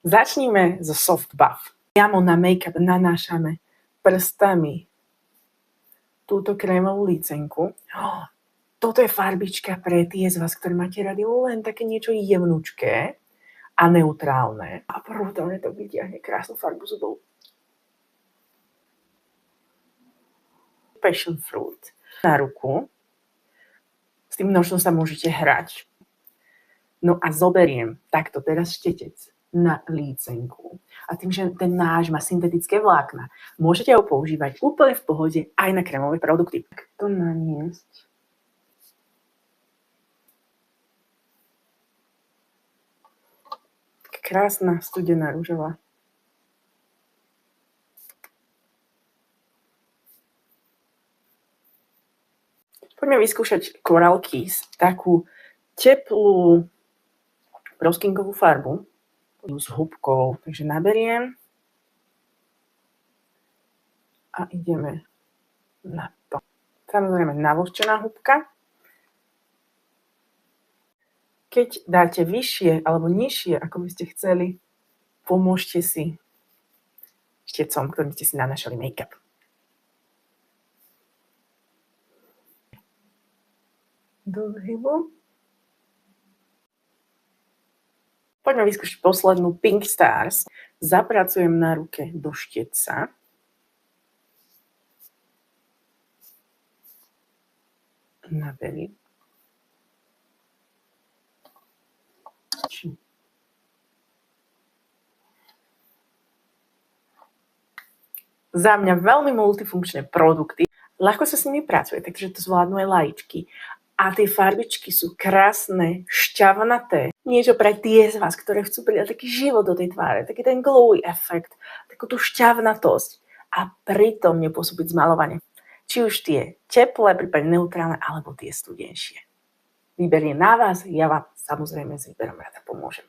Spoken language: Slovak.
Začníme so Soft Buff. Priamo na make-up nanášame prstami túto krémovú lícenku. Toto je farbička pre tie z vás, ktorí máte radi len také niečo jemnučké a neutrálne. A brutálne to vytiahne krásnu farbu zubov. Passion fruit na ruku. S tým nožom sa môžete hrať. No a zoberiem takto teraz štetec na lícenku. A tým, že ten náš má syntetické vlákna, môžete ho používať úplne v pohode aj na krémové produkty. Tak to naniesť. Krásna studená ružová. Poďme vyskúšať Coral Kiss, takú teplú broskinkovú farbu s húbkou. Takže naberiem a ideme na to. Samozrejme navlhčená húbka. Keď dáte vyššie alebo nižšie, ako by ste chceli, pomôžte si štecom, ktorým ste si nanášali make-up. Do zhybu. Poďme vyskúšať poslednú Pink Stars. Zapracujem na ruke do štetca. Naberiem. Za mňa veľmi multifunkčné produkty. Ľahko sa s nimi pracuje, takže to zvládnu aj laičky. A tie farbičky sú krásne, šťavnaté. Niečo pre tie z vás, ktoré chcú pridať taký život do tej tváre, taký ten glowy efekt, takú tú šťavnatosť a pritom nepôsobiť zmalovanie. Či už tie teplé, prípadne neutrálne, alebo tie studenšie. Výber je na vás, ja vám samozrejme s výberom rada pomôžem.